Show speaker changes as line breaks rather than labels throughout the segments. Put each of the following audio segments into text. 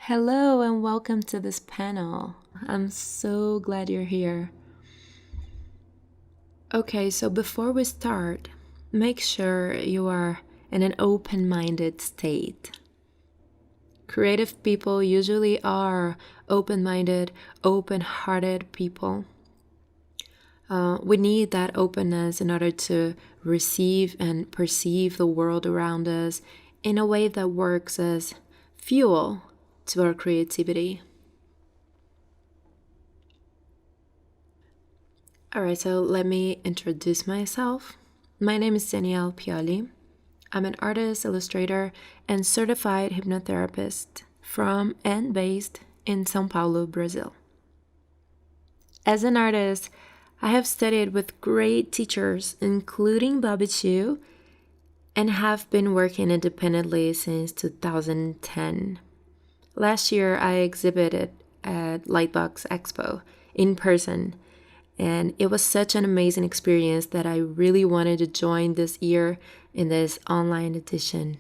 Hello and welcome to this panel. I'm so glad you're here. Okay, so before we start, make sure you are in an open-minded state. Creative people usually are open-minded, open-hearted people. We need that openness in order to receive and perceive the world around us in a way that works as fuel to our creativity. Alright, so let me introduce myself. My name is Danielle Pioli. I'm an artist, illustrator, and certified hypnotherapist from and based in São Paulo, Brazil. As an artist, I have studied with great teachers, including Bobby Chiu, and have been working independently since 2010. Last year, I exhibited at Lightbox Expo in person, and it was such an amazing experience that I really wanted to join this year in this online edition.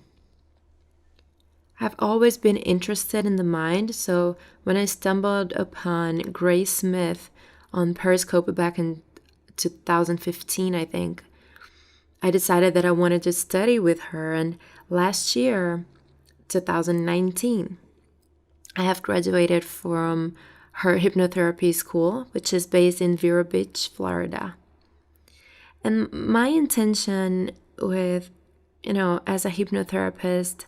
I've always been interested in the mind, so when I stumbled upon Grace Smith on Periscope back in 2015, I think, I decided that I wanted to study with her, and last year, 2019, I have graduated from her hypnotherapy school, which is based in Vero Beach, Florida. And my intention with, as a hypnotherapist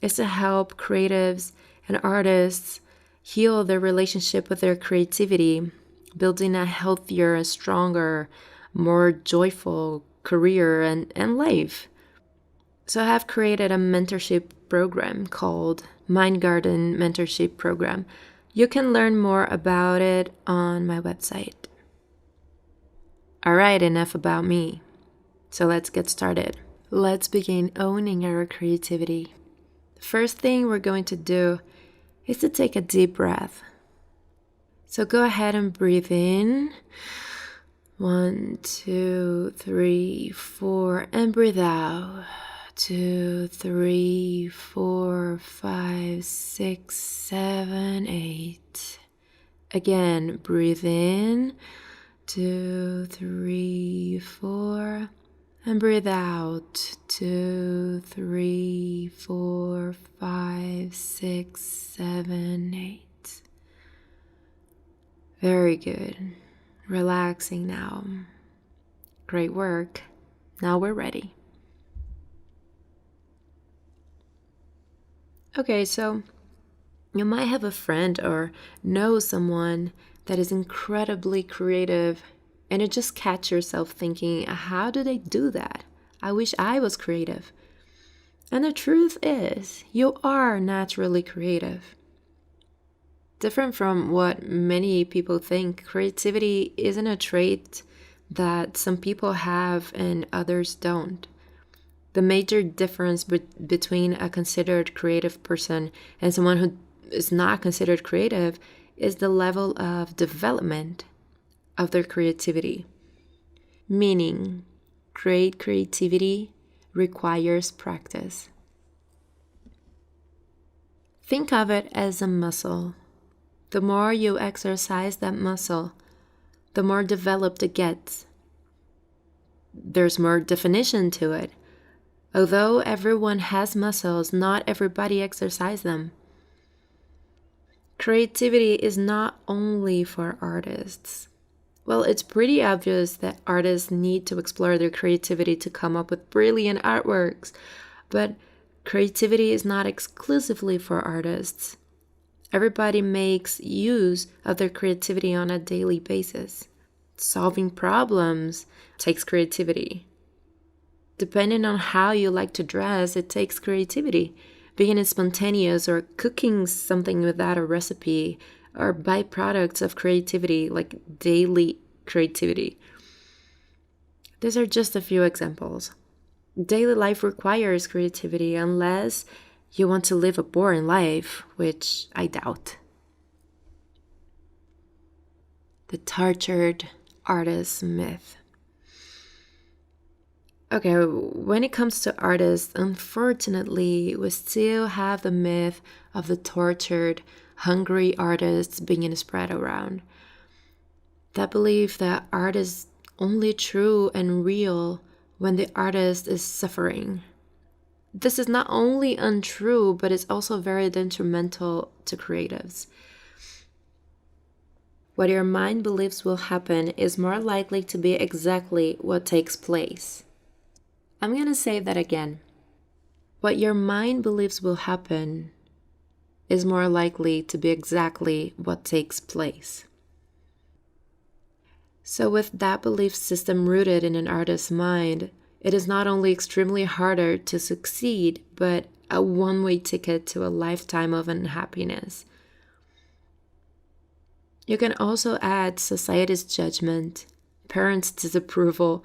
is to help creatives and artists heal their relationship with their creativity, building a healthier, stronger, more joyful career and life. So I have created a mentorship program called Mind Garden Mentorship Program. You can learn more about it on my website. All right, enough about me. So let's get started. Let's begin owning our creativity. The first thing we're going to do is to take a deep breath. So go ahead and breathe in. 1, 2, 3, 4, and breathe out. 2, 3, 4, 5, 6, 7, 8. Again, breathe in. 2, 3, 4, and breathe out. 2, 3, 4, 5, 6, 7, 8. Very good. Relaxing now. Great work. Now we're ready. Okay, so you might have a friend or know someone that is incredibly creative, and you just catch yourself thinking, how do they do that? I wish I was creative. And the truth is, you are naturally creative. Different from what many people think, creativity isn't a trait that some people have and others don't. The major difference between a considered creative person and someone who is not considered creative is the level of development of their creativity. Meaning, great creativity requires practice. Think of it as a muscle. The more you exercise that muscle, the more developed it gets. There's more definition to it. Although everyone has muscles, not everybody exercises them. Creativity is not only for artists. Well, it's pretty obvious that artists need to explore their creativity to come up with brilliant artworks, but creativity is not exclusively for artists. Everybody makes use of their creativity on a daily basis. Solving problems takes creativity. Depending on how you like to dress, it takes creativity. Being spontaneous or cooking something without a recipe are byproducts of creativity, like daily creativity. These are just a few examples. Daily life requires creativity unless you want to live a boring life, which I doubt. The tortured artist myth. Okay, when it comes to artists, unfortunately, we still have the myth of the tortured, hungry artists being spread around. That belief that art is only true and real when the artist is suffering. This is not only untrue, but it's also very detrimental to creatives. What your mind believes will happen is more likely to be exactly what takes place. I'm going to say that again. What your mind believes will happen is more likely to be exactly what takes place. So, with that belief system rooted in an artist's mind, it is not only extremely harder to succeed, but a one-way ticket to a lifetime of unhappiness. You can also add society's judgment, parents' disapproval,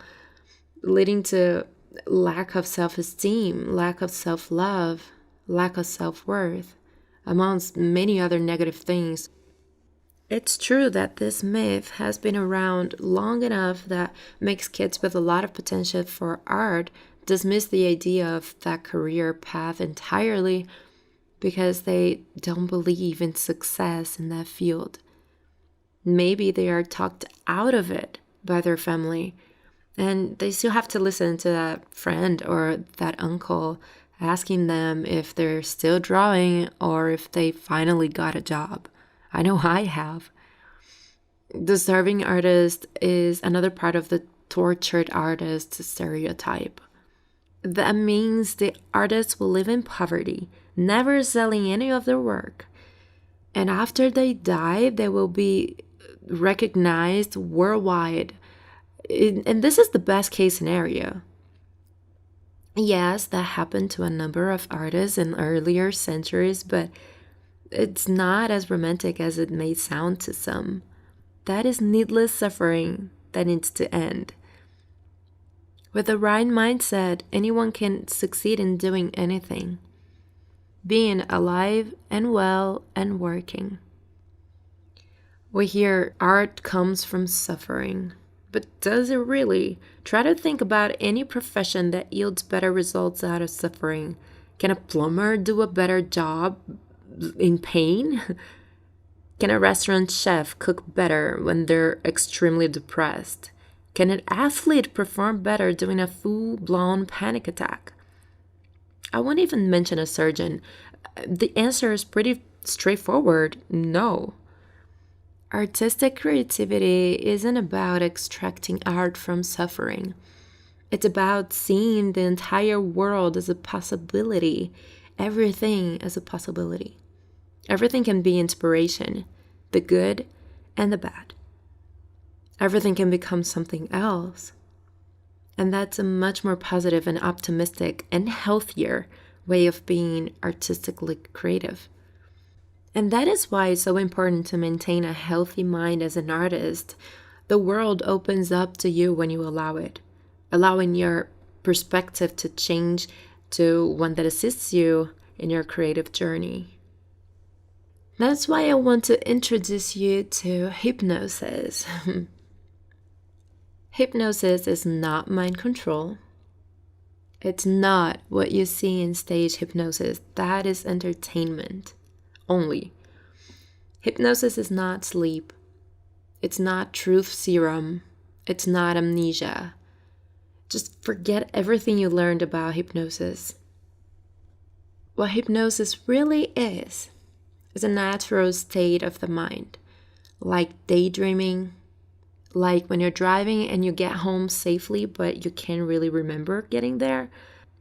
leading to lack of self-esteem, lack of self-love, lack of self-worth, amongst many other negative things. It's true that this myth has been around long enough that makes kids with a lot of potential for art dismiss the idea of that career path entirely because they don't believe in success in that field. Maybe they are talked out of it by their family, and they still have to listen to that friend or that uncle asking them if they're still drawing or if they finally got a job. I know I have. The starving artist is another part of the tortured artist stereotype. That means the artists will live in poverty, never selling any of their work. And after they die, they will be recognized worldwide. And this is the best case scenario. Yes, that happened to a number of artists in earlier centuries, but it's not as romantic as it may sound to some. That is needless suffering that needs to end. With the right mindset, anyone can succeed in doing anything, being alive and well and working. We hear art comes from suffering, but does it really? Try to think about any profession that yields better results out of suffering. Can a plumber do a better job in pain? Can a restaurant chef cook better when they're extremely depressed? Can an athlete perform better during a full-blown panic attack? I won't even mention a surgeon. The answer is pretty straightforward: no. Artistic creativity isn't about extracting art from suffering. It's about seeing the entire world as a possibility, everything as a possibility. Everything can be inspiration, the good and the bad. Everything can become something else. And that's a much more positive and optimistic and healthier way of being artistically creative. And that is why it's so important to maintain a healthy mind as an artist. The world opens up to you when you allow it, allowing your perspective to change to one that assists you in your creative journey. That's why I want to introduce you to hypnosis. Hypnosis is not mind control. It's not what you see in stage hypnosis. That is entertainment only. Hypnosis is not sleep. It's not truth serum. It's not amnesia. Just forget everything you learned about hypnosis. What hypnosis really is a natural state of the mind, like daydreaming, like when you're driving and you get home safely, but you can't really remember getting there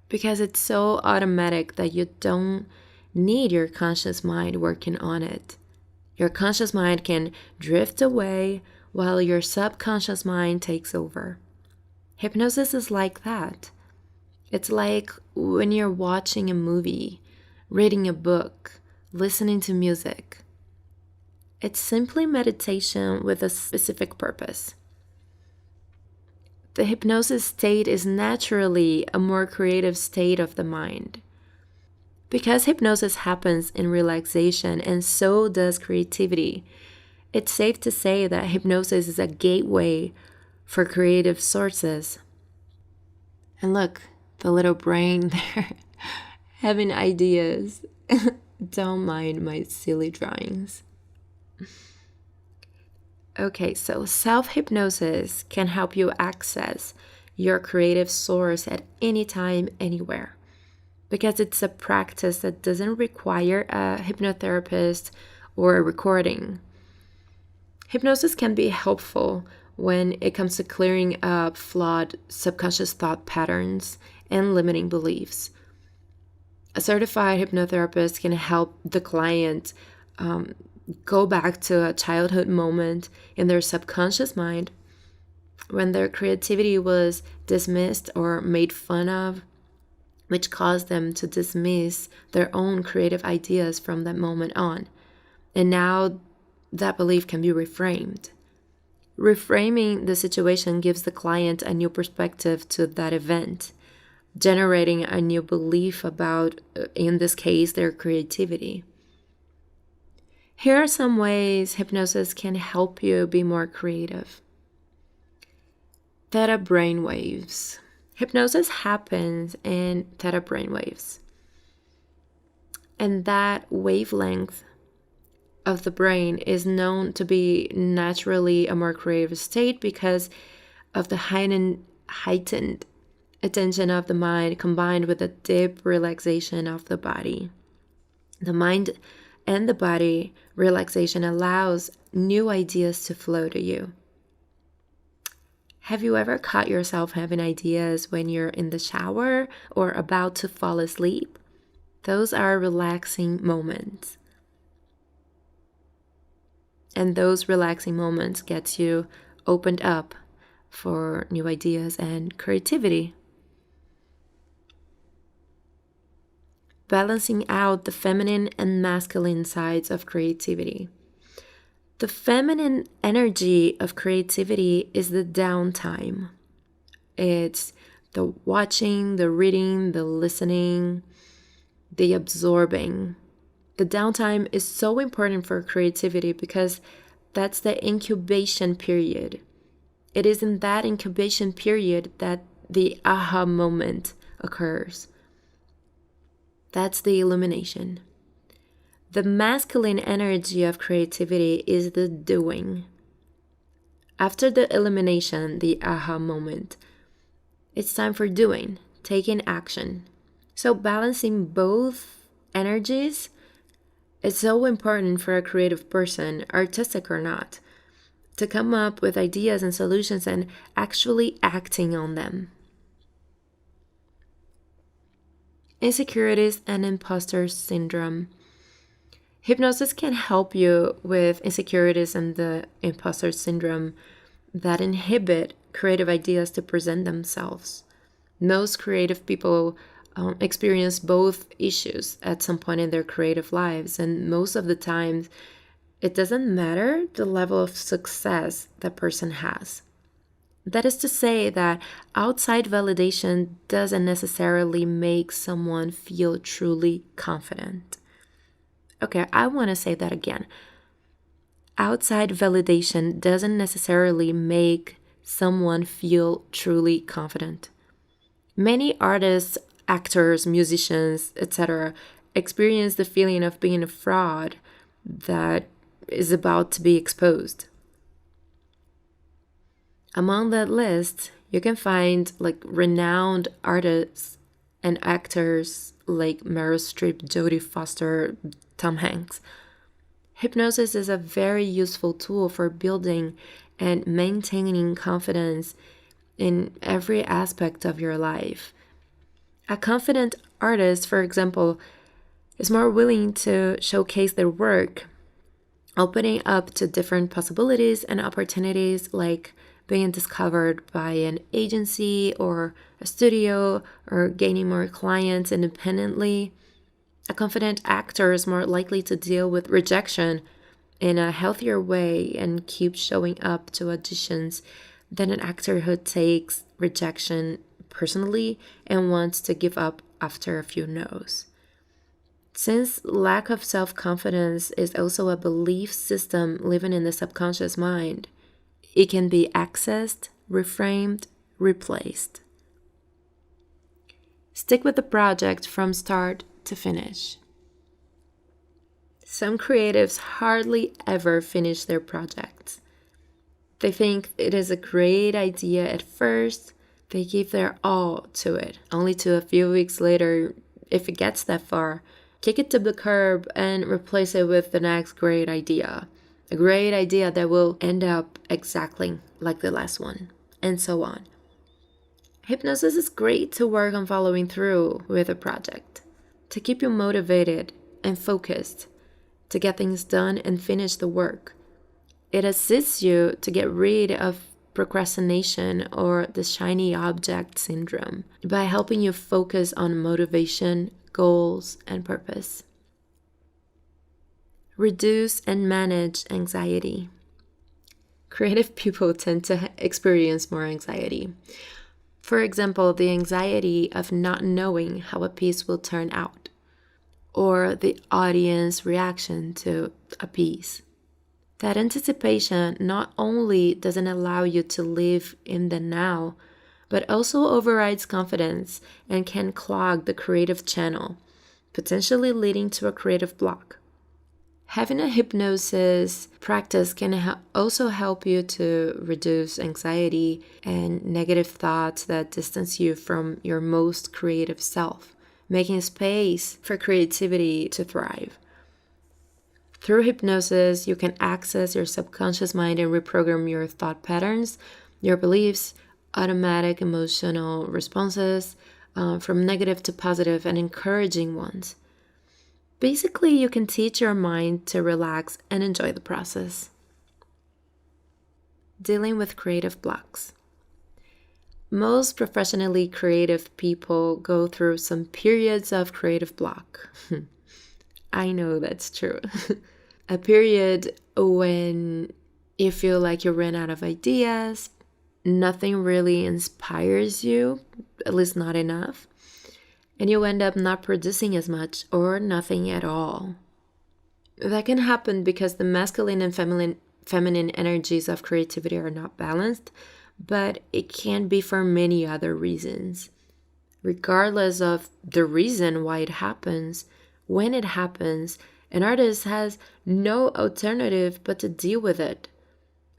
because it's so automatic that you don't need your conscious mind working on it. Your conscious mind can drift away while your subconscious mind takes over. Hypnosis is like that. It's like when you're watching a movie, reading a book, listening to music. It's simply meditation with a specific purpose. The hypnosis state is naturally a more creative state of the mind. Because hypnosis happens in relaxation and so does creativity, it's safe to say that hypnosis is a gateway for creative sources. And look, the little brain there having ideas. Don't mind my silly drawings. Okay, so self-hypnosis can help you access your creative source at any time, anywhere, because it's a practice that doesn't require a hypnotherapist or a recording. Hypnosis can be helpful when it comes to clearing up flawed subconscious thought patterns and limiting beliefs. A certified hypnotherapist can help the client go back to a childhood moment in their subconscious mind when their creativity was dismissed or made fun of, which caused them to dismiss their own creative ideas from that moment on. And now that belief can be reframed. Reframing the situation gives the client a new perspective to that event, generating a new belief about, in this case, their creativity. Here are some ways hypnosis can help you be more creative. Theta brainwaves. Hypnosis happens in theta brainwaves. And that wavelength of the brain is known to be naturally a more creative state because of the heightened attention of the mind combined with the deep relaxation of the body. The mind and the body relaxation allows new ideas to flow to you. Have you ever caught yourself having ideas when you're in the shower or about to fall asleep? Those are relaxing moments. And those relaxing moments get you opened up for new ideas and creativity. Balancing out the feminine and masculine sides of creativity. The feminine energy of creativity is the downtime. It's the watching, the reading, the listening, the absorbing. The downtime is so important for creativity because that's the incubation period. It is in that incubation period that the aha moment occurs. That's the illumination. The masculine energy of creativity is the doing. After the illumination, the aha moment, it's time for doing, taking action. So balancing both energies is so important for a creative person, artistic or not, to come up with ideas and solutions and actually acting on them. Insecurities and imposter syndrome. Hypnosis can help you with insecurities and the imposter syndrome that inhibit creative ideas to present themselves. Most creative people experience both issues at some point in their creative lives, and most of the time, it doesn't matter the level of success that person has. That is to say that outside validation doesn't necessarily make someone feel truly confident. Okay, I want to say that again. Outside validation doesn't necessarily make someone feel truly confident. Many artists, actors, musicians, etc., experience the feeling of being a fraud that is about to be exposed. Among that list, you can find renowned artists and actors like Meryl Streep, Jodie Foster, Tom Hanks. Hypnosis is a very useful tool for building and maintaining confidence in every aspect of your life. A confident artist, for example, is more willing to showcase their work, opening up to different possibilities and opportunities like being discovered by an agency or a studio or gaining more clients independently. A confident actor is more likely to deal with rejection in a healthier way and keep showing up to auditions than an actor who takes rejection personally and wants to give up after a few no's. Since lack of self-confidence is also a belief system living in the subconscious mind, it can be accessed, reframed, replaced. Stick with the project from start to finish. Some creatives hardly ever finish their projects. They think it is a great idea at first, they give their all to it, only to a few weeks later, if it gets that far, kick it to the curb and replace it with the next great idea. A great idea that will end up exactly like the last one, and so on. Hypnosis is great to work on following through with a project, to keep you motivated and focused, to get things done and finish the work. It assists you to get rid of procrastination or the shiny object syndrome by helping you focus on motivation, goals, and purpose. Reduce and manage anxiety. Creative people tend to experience more anxiety. For example, the anxiety of not knowing how a piece will turn out, or the audience reaction to a piece. That anticipation not only doesn't allow you to live in the now, but also overrides confidence and can clog the creative channel, potentially leading to a creative block. Having a hypnosis practice can also help you to reduce anxiety and negative thoughts that distance you from your most creative self, making space for creativity to thrive. Through hypnosis, you can access your subconscious mind and reprogram your thought patterns, your beliefs, automatic emotional responses, from negative to positive and encouraging ones. Basically, you can teach your mind to relax and enjoy the process. Dealing with creative blocks. Most professionally creative people go through some periods of creative block. I know that's true. A period when you feel like you ran out of ideas, nothing really inspires you, at least not enough, and you end up not producing as much or nothing at all. That can happen because the masculine and feminine energies of creativity are not balanced, but it can be for many other reasons. Regardless of the reason why it happens, when it happens, an artist has no alternative but to deal with it.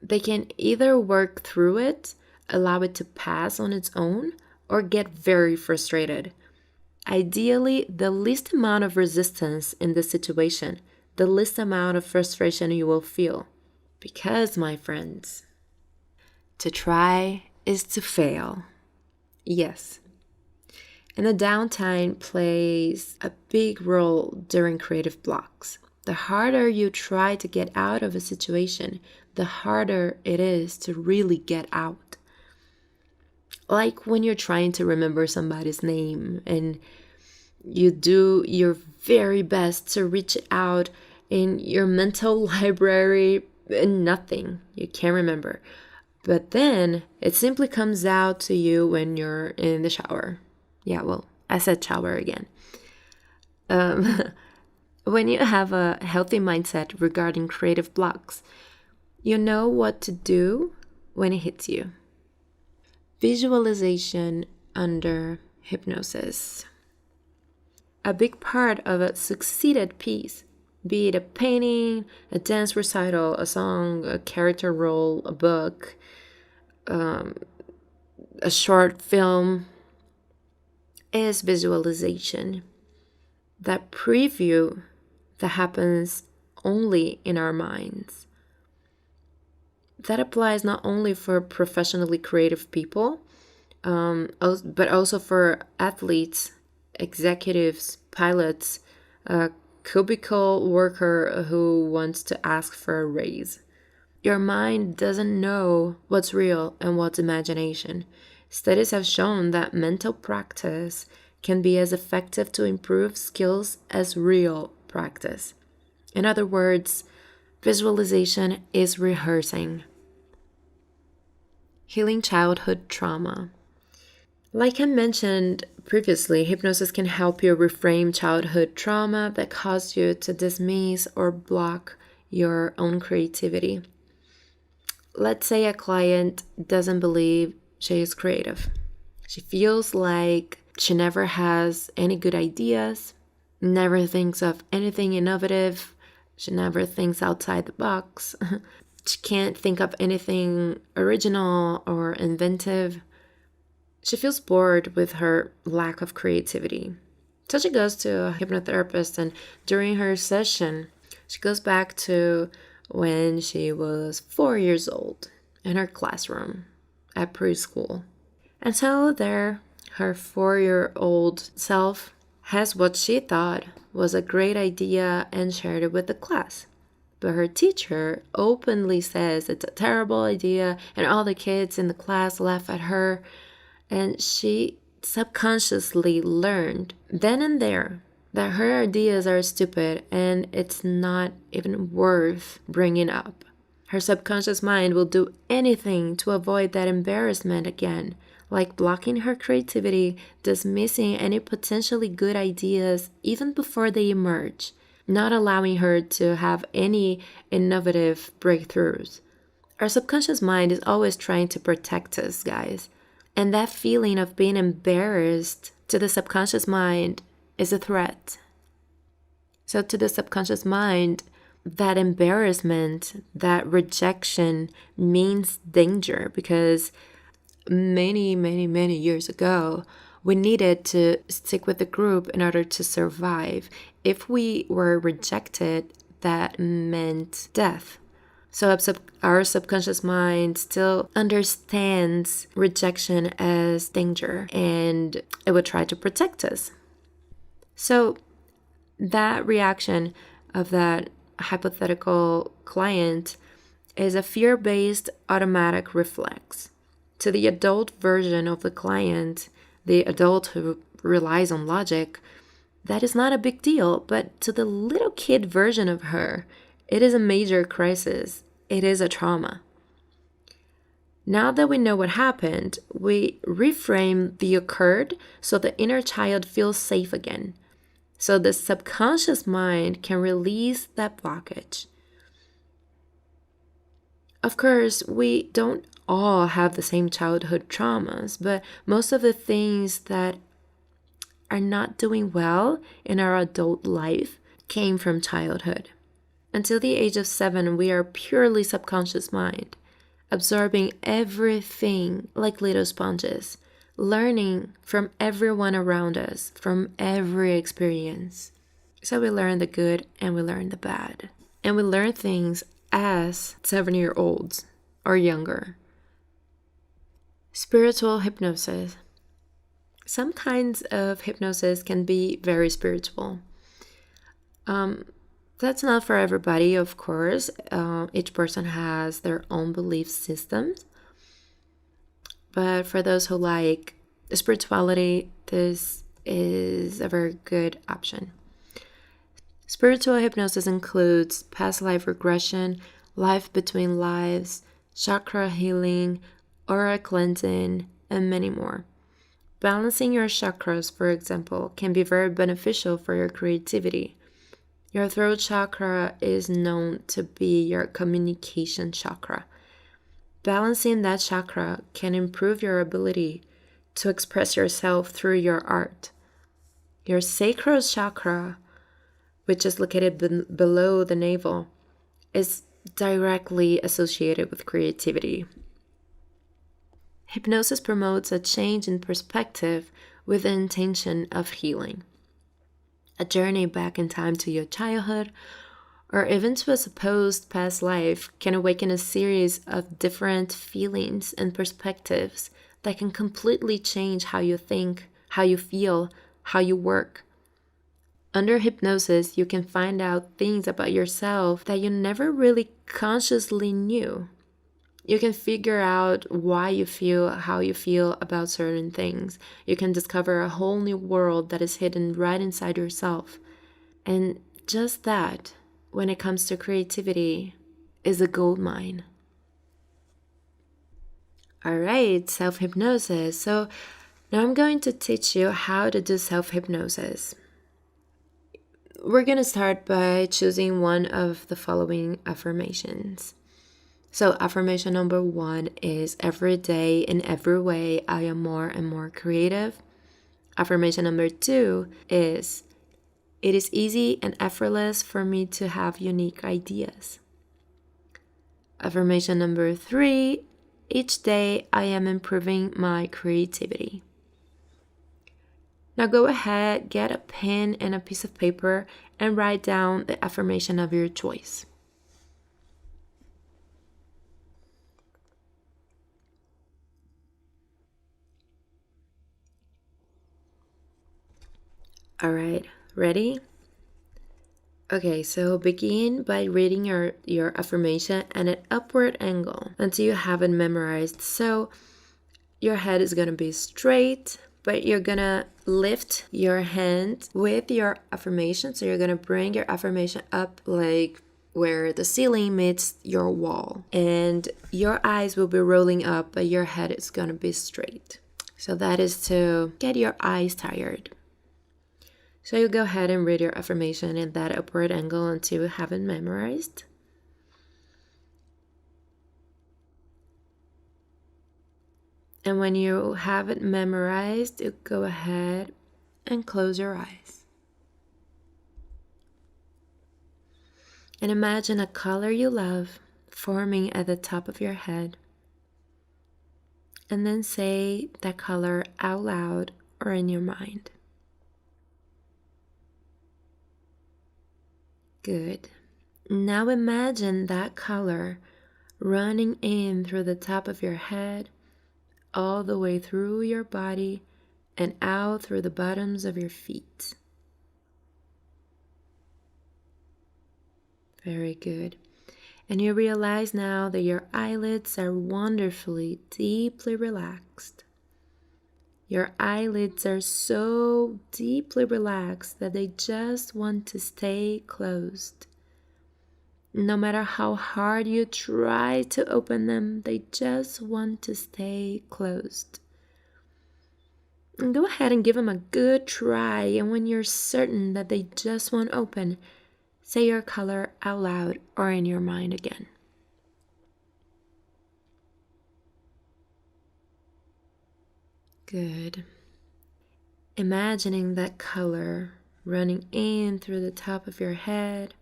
They can either work through it, allow it to pass on its own, or get very frustrated. Ideally, the least amount of resistance in this situation, the least amount of frustration you will feel. Because, my friends, to try is to fail. Yes. And the downtime plays a big role during creative blocks. The harder you try to get out of a situation, the harder it is to really get out. Like when you're trying to remember somebody's name and you do your very best to reach out in your mental library and nothing, you can't remember. But then it simply comes out to you when you're in the shower. Yeah, well, I said shower again. When you have a healthy mindset regarding creative blocks, you know what to do when it hits you. Visualization under hypnosis. A big part of a succeeded piece, be it a painting, a dance recital, a song, a character role, a book, a short film, is visualization. That preview that happens only in our minds. That applies not only for professionally creative people, but also for athletes, executives, pilots, a cubicle worker who wants to ask for a raise. Your mind doesn't know what's real and what's imagination. Studies have shown that mental practice can be as effective to improve skills as real practice. In other words, visualization is rehearsing. Healing childhood trauma. Like I mentioned previously, hypnosis can help you reframe childhood trauma that caused you to dismiss or block your own creativity. Let's say a client doesn't believe she is creative. She feels like She never has any good ideas, never thinks of anything innovative. She never thinks outside the box. She can't think of anything original or inventive. She feels bored with her lack of creativity. So she goes to a hypnotherapist, and during her session, she goes back to when she was 4 years old in her classroom at preschool. And so there, her 4-year-old self has what she thought was a great idea and shared it with the class. But her teacher openly says it's a terrible idea, and all the kids in the class laugh at her. And she subconsciously learned then and there that her ideas are stupid and it's not even worth bringing up. Her subconscious mind will do anything to avoid that embarrassment again, like blocking her creativity, dismissing any potentially good ideas even before they emerge, not allowing her to have any innovative breakthroughs. Our subconscious mind is always trying to protect us, guys. And that feeling of being embarrassed to the subconscious mind is a threat. So to the subconscious mind, that embarrassment, that rejection means danger, because many, many, many years ago, we needed to stick with the group in order to survive. If we were rejected, that meant death. So our subconscious mind still understands rejection as danger, and it would try to protect us. So that reaction of that hypothetical client is a fear-based automatic reflex. To the adult version of the client, the adult who relies on logic, that is not a big deal. But to the little kid version of her, it is a major crisis. It is a trauma. Now that we know what happened, we reframe the occurred so the inner child feels safe again. So the subconscious mind can release that blockage. Of course, we don't all have the same childhood traumas, but most of the things that are not doing well in our adult life came from childhood. Until the age of 7, we are purely subconscious mind, absorbing everything like little sponges, learning from everyone around us, from every experience. So we learn the good and we learn the bad. And we learn things as 7-year-olds or younger. Spiritual hypnosis. Some kinds of hypnosis can be very spiritual. That's not for everybody, of course. Each person has their own belief systems. But for those who like spirituality, this is a very good option. Spiritual hypnosis includes past life regression, life between lives, chakra healing, aura cleansing, and many more. Balancing your chakras, for example, can be very beneficial for your creativity. Your throat chakra is known to be your communication chakra. Balancing that chakra can improve your ability to express yourself through your art. Your sacral chakra, which is located below the navel, is directly associated with creativity. Hypnosis promotes a change in perspective with the intention of healing. A journey back in time to your childhood, or even to a supposed past life, can awaken a series of different feelings and perspectives that can completely change how you think, how you feel, how you work. Under hypnosis, you can find out things about yourself that you never really consciously knew. You can figure out why you feel how you feel about certain things. You can discover a whole new world that is hidden right inside yourself. And just that, when it comes to creativity, is a gold mine. All right, self-hypnosis. So now I'm going to teach you how to do self-hypnosis. We're going to start by choosing one of the following affirmations. So affirmation number 1 is every day in every way I am more and more creative. Affirmation number 2 is, it is easy and effortless for me to have unique ideas. Affirmation number 3, each day I am improving my creativity. Now go ahead, get a pen and a piece of paper and write down the affirmation of your choice. All right, ready? Okay, so begin by reading your affirmation at an upward angle until you have it memorized. So your head is gonna be straight, but you're gonna lift your hand with your affirmation. So you're gonna bring your affirmation up like where the ceiling meets your wall. And your eyes will be rolling up, but your head is gonna be straight. So that is to get your eyes tired. So you go ahead and read your affirmation in that upward angle until you have it memorized. And when you have it memorized, you go ahead and close your eyes. And imagine a color you love forming at the top of your head. And then say that color out loud or in your mind. Good. Now imagine that color running in through the top of your head, all the way through your body, and out through the bottoms of your feet. Very good. And you realize now that your eyelids are wonderfully, deeply relaxed. Your eyelids are so deeply relaxed that they just want to stay closed. No matter how hard you try to open them, they just want to stay closed. And go ahead and give them a good try, and when you're certain that they just won't open, say your color out loud or in your mind again. Good. Imagining that color running in through the top of your head,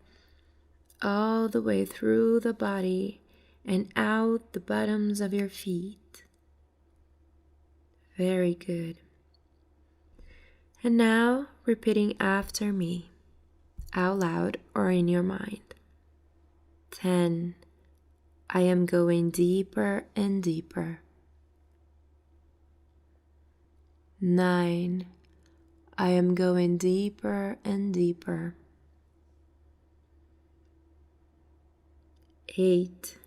all the way through the body and out the bottoms of your feet. Very good. And now repeating after me, out loud or in your mind. 10. I am going deeper and deeper. 9. I am going deeper and deeper. 8.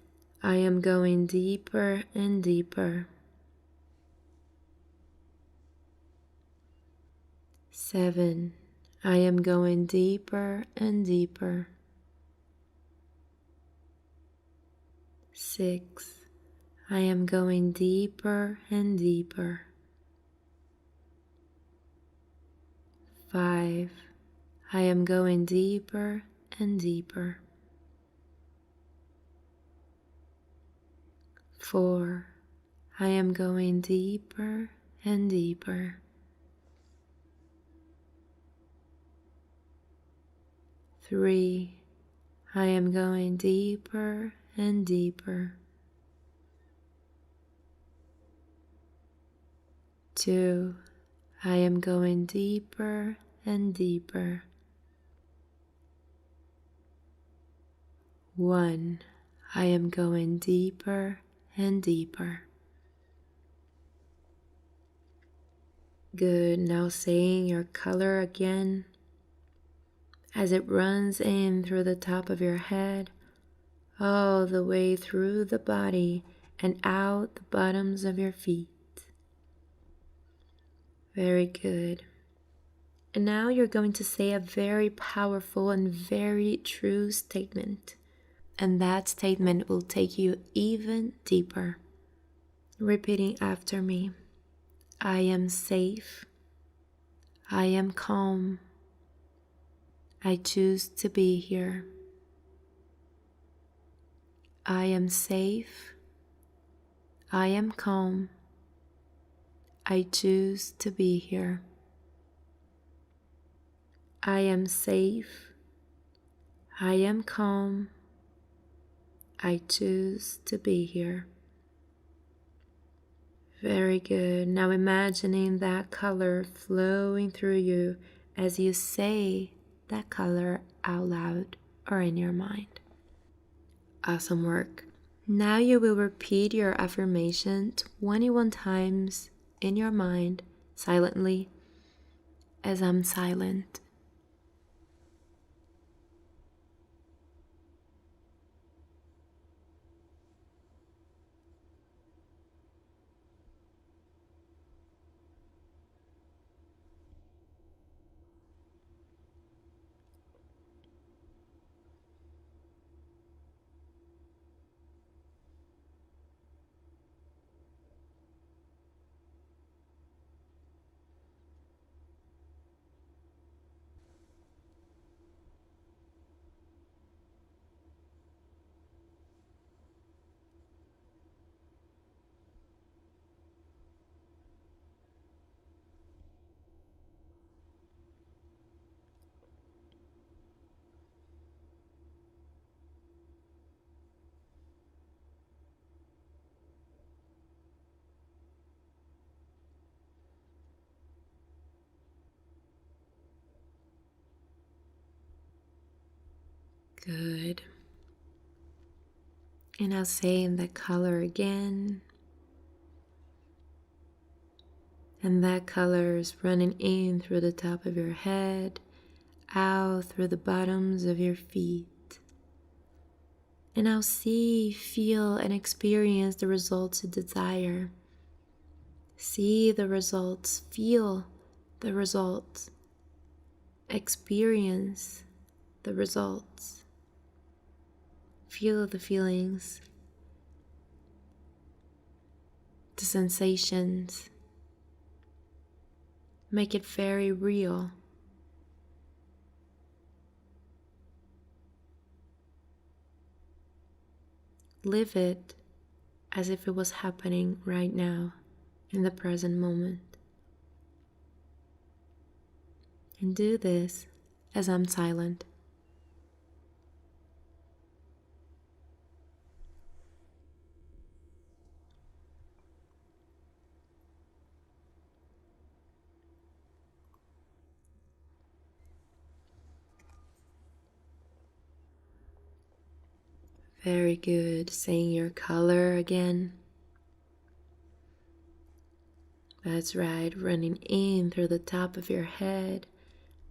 I am going deeper and deeper. 7. I am going deeper and deeper. 6. I am going deeper and deeper. 5. I am going deeper and deeper. 4. I am going deeper and deeper. 3. I am going deeper and deeper. 2. I am going deeper and deeper. 1. I am going deeper and deeper. Good. Now saying your color again as it runs in through the top of your head, all the way through the body and out the bottoms of your feet. Very good. And now you're going to say a very powerful and very true statement. And that statement will take you even deeper. Repeating after me. I am safe. I am calm. I choose to be here. I am safe. I am calm. I choose to be here. I am safe. I am calm. I choose to be here. Very good. Now imagining that color flowing through you as you say that color out loud or in your mind. Awesome work. Now you will repeat your affirmation 21 times in your mind, silently, as I'm silent. Good. And I'll say in the color again. And that color is running in through the top of your head, out through the bottoms of your feet. And I'll see, feel, and experience the results you desire. See the results, feel the results, experience the results, feel the feelings, the sensations. Make it very real. Live it as if it was happening right now in the present moment. And do this as I'm silent. Very good. Saying your color again. That's right. Running in through the top of your head,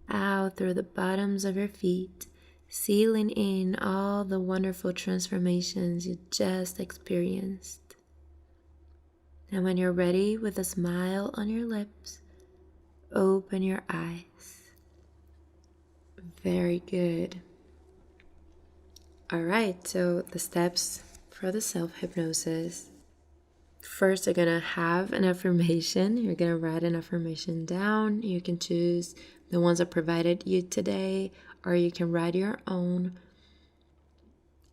out through the bottoms of your feet, sealing in all the wonderful transformations you just experienced. And when you're ready, with a smile on your lips, open your eyes. Very good. All right, so the steps for the self-hypnosis. First, you're gonna have an affirmation. You're gonna write an affirmation down. You can choose the ones I provided you today, or you can write your own.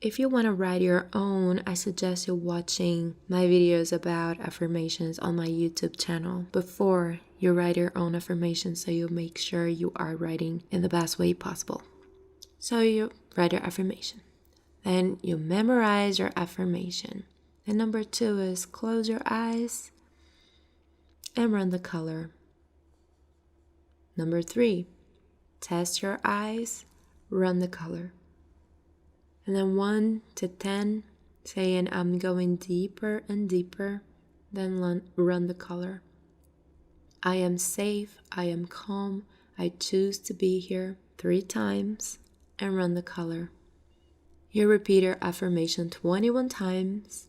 If you want to write your own, I suggest you watching my videos about affirmations on my YouTube channel before you write your own affirmation, so you make sure you are writing in the best way possible. So you write your affirmation. Then you memorize your affirmation. And number 2 is close your eyes and run the color. Number 3, test your eyes, run the color. And then 1 to 10, saying I'm going deeper and deeper, then run the color. I am safe, I am calm, I choose to be here 3 times and run the color. You repeat your affirmation 21 times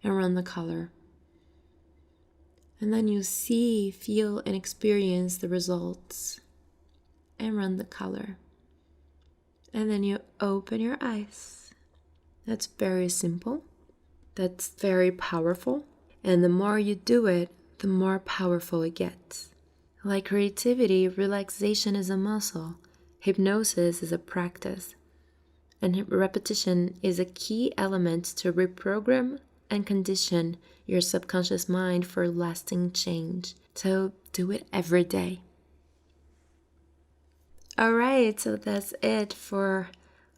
and run the color. And then you see, feel, and experience the results and run the color. And then you open your eyes. That's very simple. That's very powerful. And the more you do it, the more powerful it gets. Like creativity, relaxation is a muscle. Hypnosis is a practice. And repetition is a key element to reprogram and condition your subconscious mind for lasting change. So do it every day. All right, so that's it for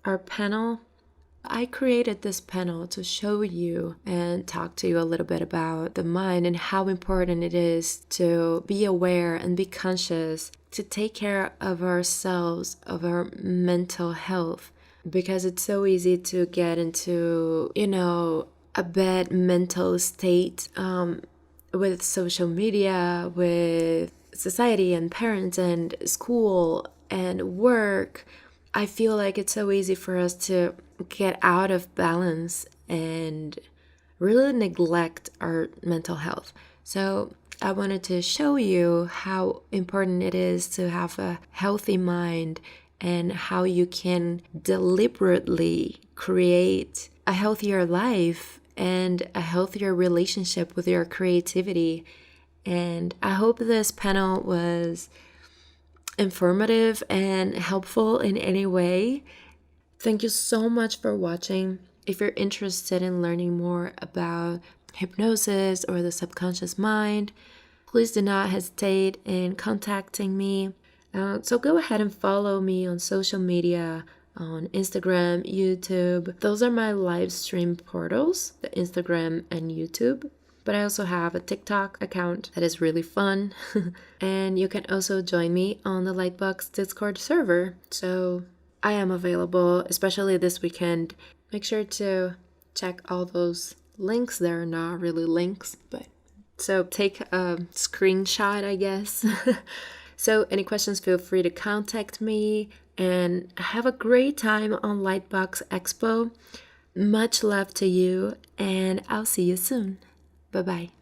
our panel. I created this panel to show you and talk to you a little bit about the mind and how important it is to be aware and be conscious, to take care of ourselves, of our mental health, because it's so easy to get into, a bad mental state with social media, with society and parents and school and work. I feel like it's so easy for us to get out of balance and really neglect our mental health. So I wanted to show you how important it is to have a healthy mind and how you can deliberately create a healthier life and a healthier relationship with your creativity. And I hope this panel was informative and helpful in any way. Thank you so much for watching. If you're interested in learning more about hypnosis or the subconscious mind, please do not hesitate in contacting me. So go ahead and follow me on social media, on Instagram, YouTube. Those are my live stream portals, the Instagram and YouTube. But I also have a TikTok account that is really fun. And you can also join me on the Lightbox Discord server. So I am available, especially this weekend. Make sure to check all those links. They're not really links, but so take a screenshot, I guess. So any questions, feel free to contact me. And have a great time on Lightbox Expo. Much love to you, and I'll see you soon. Bye-bye.